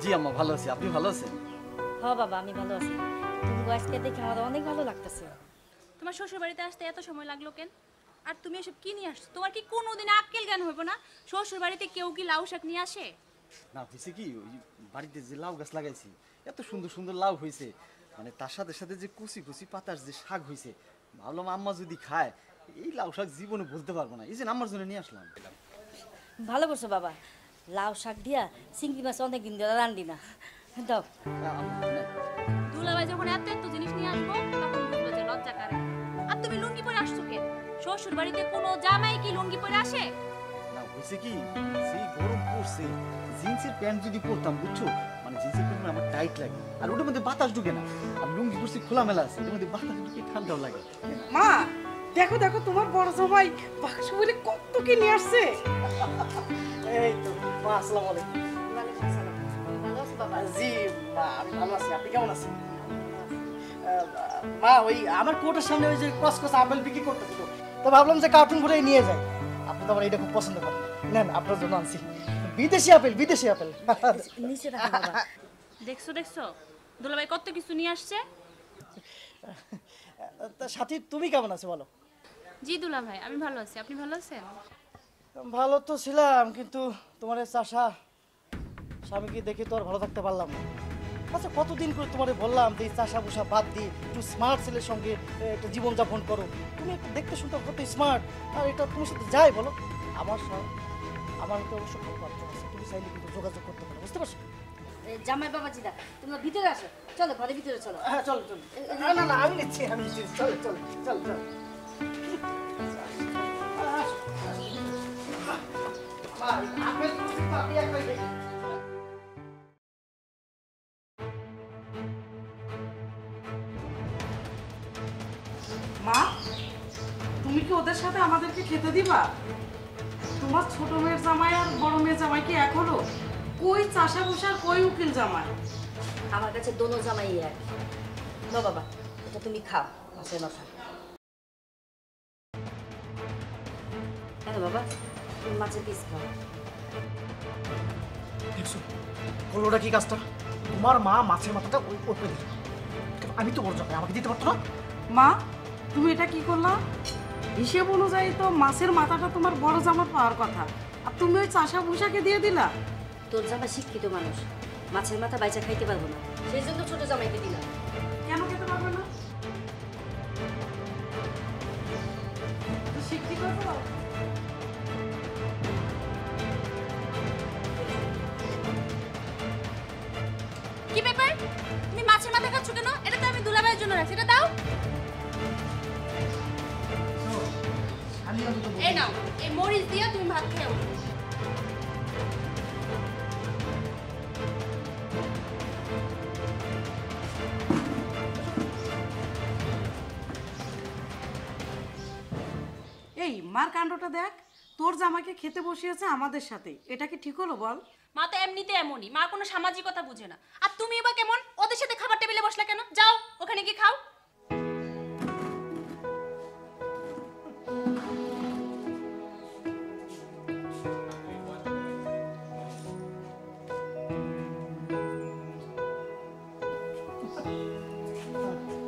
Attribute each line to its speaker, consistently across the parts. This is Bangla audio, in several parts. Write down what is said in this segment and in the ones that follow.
Speaker 1: জি আম্মা ভালো আছি, আপনি ভালো আছেন?
Speaker 2: হ্যাঁ বাবা, আমি ভালো আছি। তুমি আজকে দেখে আমার অনেক ভালো লাগতেছে।
Speaker 3: তোমার শ্বশুর বাড়িতে আসতে এত সময় লাগলো কেন? আর তুমি এসব কি নিয়ে আসছো? তোমার কি কোনোদিন আক্কেল জ্ঞান হইব না? শ্বশুর বাড়িতে কেউ কি লাউ শাক নিয়ে আসে?
Speaker 1: না হয়েছে কি, ওই বাড়িতে যে লাউ গাছ লাগাইছি এত সুন্দর সুন্দর লাউ হয়েছে, মানে তার সাথে সাথে যে কুচি কুচি পাতার যে শাক হয়েছে, ভাবলাম আম্মা যদি খায় এই লাউ শাক জীবনে বলতে পারবো না, এই যে আম্মার জন্য নিয়ে আসলাম।
Speaker 2: ভালো করছো বাবা, লাউ শাক দিয়া চিংড়ি মাছ অনেকদিন ধরে রান্দি না। দাও।
Speaker 3: দুলাভাই যখন এত এত জিনিস নিয়ে আসবো তখন বুঝবো যে লজ্জা কারে। আর তুমি লুঙ্গি পরে আসছো কেন? শ্বশুর বাড়িতে কোনো জামাই কি লুঙ্গি পরে আসে?
Speaker 1: না হয়েছে কি, সেই গরম পড়ছে, জিন্সের প্যান্ট যদি পরতাম বুঝছো, মানে জিন্সের প্যান্ট আমার টাইট লাগে আর ওটার মধ্যে বাতাস ঢুকে না, আর লুঙ্গি পরছি খোলামেলা আছে, ওটার মধ্যে বাতাস ঢুকে ঠান্ডাও লাগে।
Speaker 4: মা দেখো দেখো, তোমার বড় জামাই বাক্স বলে কত কি নিয়ে আসছে। এই তো মা, আসসালামু আলাইকুম।
Speaker 2: ভালো আছো বাবা?
Speaker 4: জি মা, আমি ভালো আছি, আপনি কেমন আছেন? মা ওই আমার কোটের সামনে ওই যে কসকস আপেল বিক্রি করতেছে, তো ভাবলাম যে কার্টুন ভরে নিয়ে যাই। আপনি তো আমার এটা খুব পছন্দ করেন, নেন আপনার জন্য আনছি বিদেশি আপেল, বিদেশি আপেল।
Speaker 2: নিচে রাখো বাবা।
Speaker 3: দেখছো দেখছো দুলাভাই কত কিছু নিয়ে আসছে।
Speaker 4: তা সাথী, তুমি কেমন আছো বলো?
Speaker 3: জি দুলাভাই, আমি ভালো আছি, আপনি ভালো আছেন?
Speaker 4: ভালো তো ছিলাম, কিন্তু তোমার এই চাষা স্বামীকে দেখে তো আর ভালো থাকতে পারলাম না। আচ্ছা, কতদিন করে তোমারে বললাম যে এই চাষা বসা বাদ দিয়ে একটু স্মার্ট ছেলের সঙ্গে একটা জীবনযাপন করো। তুমি একটু দেখতে শুনতে কত স্মার্ট, আর এটা তোমার সাথে যাই বলো? আমার তো অবশ্য খুব পাত্র আছে, তুমি চাইলে কিন্তু যোগাযোগ করতে পারো, বুঝতে পারছো?
Speaker 2: জামাই বাবা জিদা, তোমরা ভিতরে আসো, চলো ঘরে ভিতরে চলো।
Speaker 4: হ্যাঁ চলো চলো। না না না, আমি নিচ্ছি, আমি নিচ্ছি, চলো চলো চলো চলো। মা, তুমি কি ওদের সাথে আমাদেরকে খেতে দিবা? তোমার ছোট মেয়ের জামাই আর বড় মেয়ের জামাই কি এক হলো? কই চাষা বসার, কই উকিল জামাই?
Speaker 2: আমার কাছে দোনো জামাই এক। নো বাবা, এটা তুমি খাও, মাছের মাথা। কেন বাবা, তুমি মাছের পিস খাও।
Speaker 4: দেখছো হলোটা কি কাজটা? তোমার মা মাছের মাথাটা ওই ওপরে দিল, আমি তো বড় জামাই, আমাকে দিতে পারতো না? মা, তুমি এটা কি করলা? হিসেব অনুযায়ী তো মাছের মাথাটা তোমার বড় জামার পাওয়ার কথা, আর তুমি ওই চাষা ভুষাকে দিয়ে দিলা।
Speaker 2: তোর জামাই শিক্ষিত মানুষ, মাছের মাথা বাইচা খাইতে পারবো না, সেই জন্য ছোট জামাইকে দিলাম।
Speaker 4: কেন খেতে পারবে না? শিক্ষিত তো।
Speaker 3: কি ব্যাপার? তুমি মাছের মাথা খাচ্ছ কেন? এটা তো আমি দুলাভাইয়ের জন্য রাখছি, এটা দাও। এই নাও, এই মরিচ দিয়ে তুমি ভাত খেও।
Speaker 4: এই মার কাণ্ডটা দেখ, তোর জামাইকে খেতে বসিয়েছে আমাদের সাথে, এটা কি ঠিক হলো বল?
Speaker 3: মা তো এমনিতে এমনই, মা কোনো সামাজিকতা বুঝে না। আর তুমি বা কেমন ওদের সাথে খাবার টেবিলে বসলা কেন? যাও ওখানে গিয়ে খাও।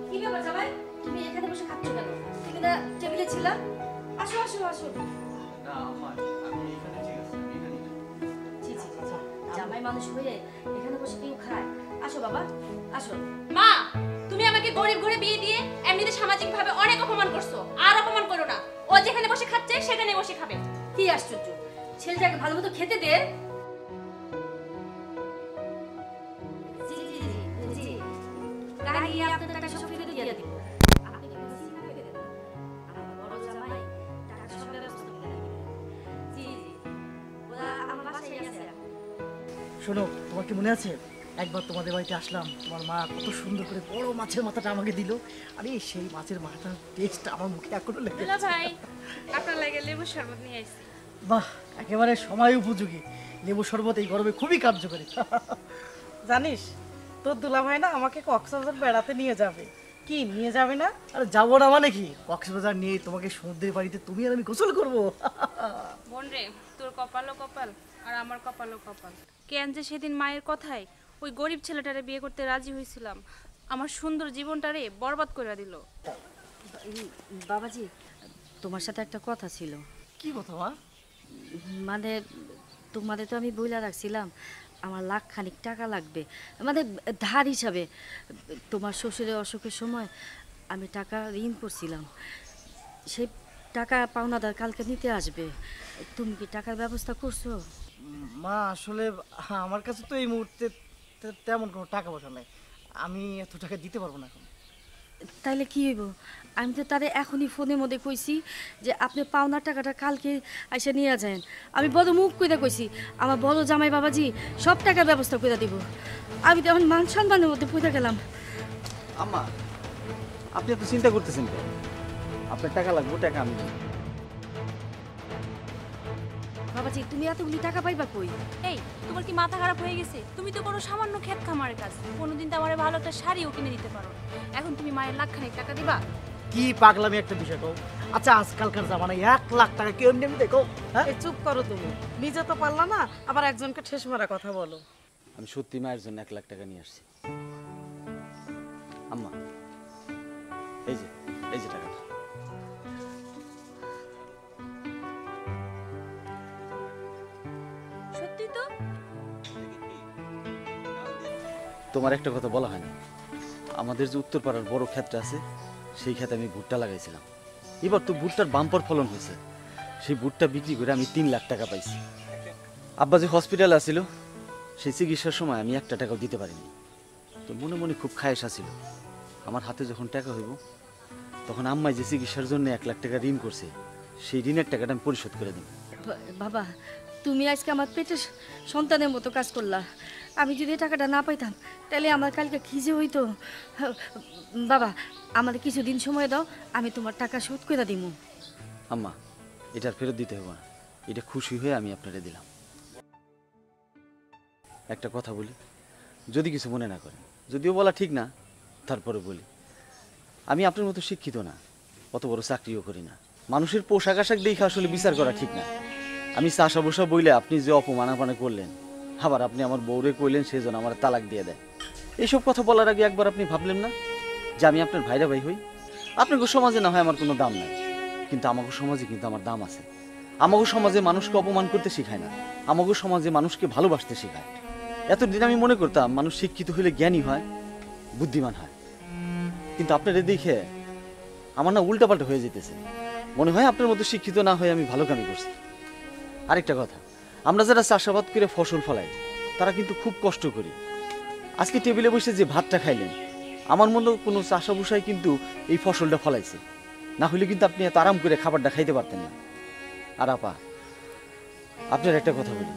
Speaker 2: কি ব্যাপার জামাই, তুমি এখানে বসে খাচ্ছ কেন? তুমি না টেবিলে ছিলা? আসো আসো আসো।
Speaker 1: না আম্মা, আমি এখানে ঠিক আছে, আমি এখানে।
Speaker 2: জি জি জি, জামাই মানুষ হয়ে এখানে বসে কেউ খায়? আসো বাবা, আসো।
Speaker 3: মা, তুমি আমাকে গরিব ঘরে বিয়ে দিয়ে এমনিতে সামাজিকভাবে অনেক অপমান করছো, আর অপমান করো না। ও যেখানে বসে খাচ্ছে সেখানে বসে খাবে।
Speaker 2: কি আশ্চর্য, ছেলেটাকে ভালো মতো খেতে দে। জি জি জি জি, টাকা গিয়ে আপনার টাকা সব ফেরত দিয়ে দিব। আপনি কোনো চিন্তা করেন না, আমার বড় জামাই টাকা সব ব্যবস্থা করে দিবে। জি জি, ওরা আমার বাসায় আছে এখন।
Speaker 4: শোনো, তোমার কি মনে আছে একবার তোমাদের বাড়িতে আসলাম, তোমার মা কত সুন্দর করে বড় মাছের মাথাটা আমাকে দিল, আরে সেই মাছের মাথার টেস্ট আমার মুখে এখনো লেগে আছে।
Speaker 3: দুলাভাই, আপনার লাগে লেবুর শরবত নিয়ে আসছি।
Speaker 4: বাহ, একেবারে সময় উপযোগী লেবু শরবত এই গরমে খুবই কার্যকরী। জানিস, তোর দুলাভাই না আমাকে কক্সবাজার বেড়াতে নিয়ে যাবে। কি নিয়ে যাবে না? আরে যাবো না মানে কি, কক্সবাজার নিয়ে তোমাকে সমুদ্রের বাড়িতে তুমি আর আমি গোসল করবো।
Speaker 3: বোন রে, তোর কপালও কপাল আর আমার কপালও কপাল। কেন যে সেদিন মায়ের কথায় ওই গরিব ছেলেটারে বিয়ে করতে রাজি হয়েছিলাম, আমার সুন্দর জীবনটারে বরবাদ করে দিল।
Speaker 2: বাবাজি, তোমার সাথে একটা কথা ছিল।
Speaker 4: কি কথা মা?
Speaker 2: মানে তোমাদের তো আমি বইলা রাখছিলাম আমার লাখ খানিক টাকা লাগবে, মানে ধার হিসাবে। তোমার শ্বশুরের অসুখের সময় আমি টাকা ঋণ করছিলাম, সেই টাকা পাওনাদার কালকে নিতে আসবে। তুমি কি টাকার ব্যবস্থা করছো?
Speaker 4: মা আসলে আমার কাছে তো এই মুহূর্তে তেমন কোনো টাকা পয়সা নাই, আমি এত টাকা দিতে পারবো না এখন।
Speaker 2: তাইলে কি হইব? আমি তো তারে এখনই ফোনের মধ্যে কইছি যে আপনি পাওনার টাকাটা কালকে এসে নিয়ে যান। আমি বড় মুখ কইরা কইছি আমার বড় জামাই বাবাজি সব টাকার ব্যবস্থা করে দিব। আমি তো এখন মান সম্মানের মধ্যে পড়ে গেলাম।
Speaker 1: আম্মা, আপনি এত চিন্তা করতেছেন কেন? আপনার টাকা লাগবে, টাকা আমি দেব।
Speaker 2: বাবাজি তুমি এতগুলি টাকা পাইবা কই?
Speaker 3: এই, তোমার কি মাথা খারাপ হয়ে গেছে? তুমি তো কোনো সামান্য ক্ষেত খামারের কাজ, কোনোদিন তো আমার ভালো একটা শাড়িও কিনে দিতে পারো। এখন তুমি মায়ের লাখখানেক টাকা দিবা?
Speaker 4: কি পাগলামি একটা বিষয় কও। আচ্ছা আজকালকার জামানায় 1 লাখ টাকা কেউ এমনি দেখো? হ্যাঁ,
Speaker 5: এই চুপ করো তুমি, নিজে তো পারলা না আবার একজনকে ঠেস মারা কথা বলো।
Speaker 1: আমি সত্যি মায়ের জন্য 1 লাখ টাকা নিয়ে আসছি। আম্মা, এই যে টাকাটা।
Speaker 3: সত্যি তো?
Speaker 1: তোমার একটা কথা বলা হয়নি, আমাদের যে উত্তরপাড়ার বড় ক্ষেতটা আছে সেই ক্ষেতে আমি ভুট্টা লাগাইছিলাম। এবার তো ভুট্টার বাম্পার ফলন হয়েছে, সেই ভুট্টা বিক্রি করে আমি 3 লাখ টাকা পাইছি। আব্বা যে হসপিটালে আছিল সেই চিকিৎসার সময় আমি 1 টাকাও দিতে পারিনি। তো মনে মনে খুব খায়েশ আছিল, আমার হাতে যখন টাকা হইব তখন আম্মাই যে চিকিৎসার জন্য 1 লাখ টাকা ঋণ করছে সেই ঋণের টাকাটা আমি পরিশোধ করে দেব।
Speaker 2: বাবা তুমি আজকে আমার পেটের সন্তানের মতো কাজ করলা। আমি যদি এই টাকাটা না পাইতাম তাহলে আমার কালকে খিজে হইতো। বাবা আমার কিছুদিন সময় দাও, আমি তোমার টাকা শোধ করে দিব।
Speaker 1: আম্মা, এটার ফেরত দিতে হবে না, এটা খুশি হয়ে আমি আপনারে দিলাম। একটা কথা বলি, যদি কিছু মনে না করেন, যদিও বলা ঠিক না তারপরে বলি, আমি আপনার মতো শিক্ষিত না, অত বড় চাকরিও করি না, মানুষের পোশাক আশাক দেখে আসলে বিচার করা ঠিক না। আমি চাষা বসা বইলে আপনি যে অপমানাপানা করলেন, আবার আপনি আমার বউরে কইলেন সেজন্য আমার তালাক দিয়ে দেয়, এইসব কথা বলার আগে একবার আপনি ভাবলেন না যে আমি আপনার ভাইরা ভাই হই? আপনাকে সমাজে না হয় আমার কোনো দাম নাই, কিন্তু আমাকে সমাজে কিন্তু আমার দাম আছে। আমাকে সমাজে মানুষকে অপমান করতে শেখায় না, আমাকে সমাজে মানুষকে ভালোবাসতে শেখায়। এতদিন আমি মনে করতাম মানুষ শিক্ষিত হইলে জ্ঞানী হয়, বুদ্ধিমান হয়, কিন্তু আপনাদের দেখে আমার না উল্টাপাল্টা হয়ে যেতেছে। মনে হয় আপনার মতো শিক্ষিত না হয়ে আমি ভালো কামই করছি। আরেকটা কথা, আমরা যারা চাষাবাদ করে ফসল ফলাই তারা কিন্তু খুব কষ্ট করি। আজকে টেবিলে বসে যে ভাতটা খাইলেন, আমার মনে কোনো চাষা বসাই কিন্তু এই ফসলটা ফলাইছে, না হলে কিন্তু আপনি এত আরাম করে খাবারটা খাইতে পারতেন না। আর আপা, আপনার একটা কথা বলি,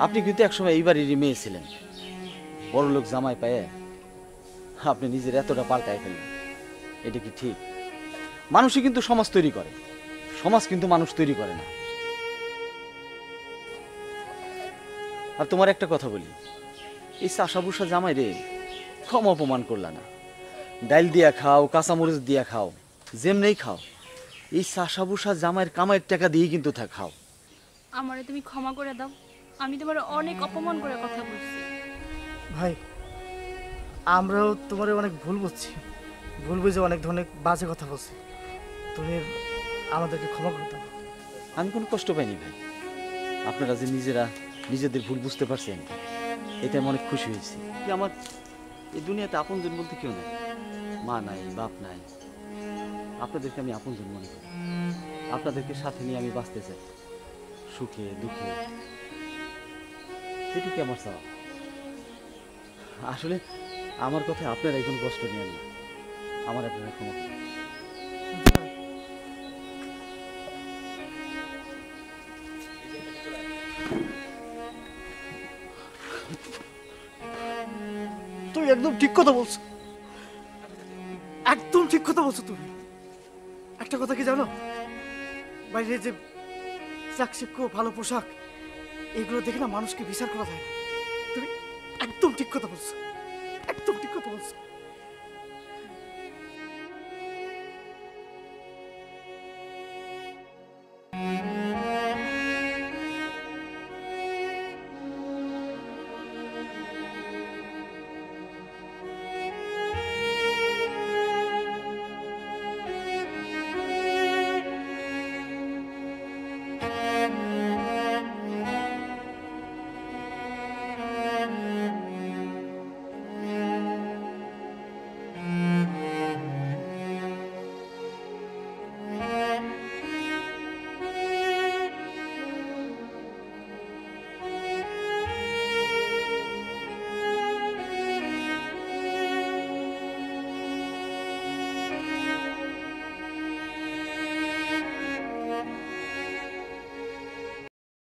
Speaker 1: আপনি কিন্তু একসময় এই বাড়িরই মেয়ে ছিলেন, বড় লোক জামাই পায়ে আপনি নিজের এতটা পাল্টায় ফেললেন, এটা কি ঠিক? মানুষই কিন্তু সমাজ তৈরি করে, সমাজ কিন্তু মানুষ তৈরি করে না। আর তোমার একটা কথা বলি, এই চাষাবুসা জামাই রে কম অপমান করলা না। ডাইল দিয়া খাও, কাঁচামরিচ দিয়া খাও, যেমনেই খাও, এই চাষাবুসা জামাইয়ের কামাইয়ের টাকা দিয়ে কিন্তু খাও।
Speaker 3: আমারে তুমি ক্ষমা করে দাও, আমি তোমার অনেক অপমান করে কথা বলছি।
Speaker 4: ভাই আমরাও তোমার অনেক ভুল বুঝছি, ভুল বুঝে অনেক ধরনের বাজে কথা বলছি, তুমি আমাদেরকে ক্ষমা করে দাও।
Speaker 1: আমি কোনো কষ্ট পাইনি ভাই, আপনারা যে নিজেরা নিজেদের ভুল বুঝতে পারছেন এতে আমি অনেক খুশি হয়েছি। যে আমার এই দুনিয়াতে আপনজন বলতে কেউ নাই, মা নাই, বাপ নাই, আপনাদেরকে আমি আপনজন মনে করি। আপনাদেরকে সাথে নিয়ে আমি বাঁচতে চাই, সুখে দুঃখে, এটুকু আমার চাওয়া। আসলে আমার কথায় আপনারা এখন কষ্ট নিয়েন না, আমার আপনারা ক্ষমা করুন।
Speaker 4: তুমি একদম ঠিক কথা বলছো, একদম ঠিক কথা বলছো তুমি। একটা কথা কি জানো, বাইরে যে চাকচিক্য ভালো পোশাক এগুলো দেখে না মানুষকে বিচার করা যায় না। তুমি একদম ঠিক কথা বলছো।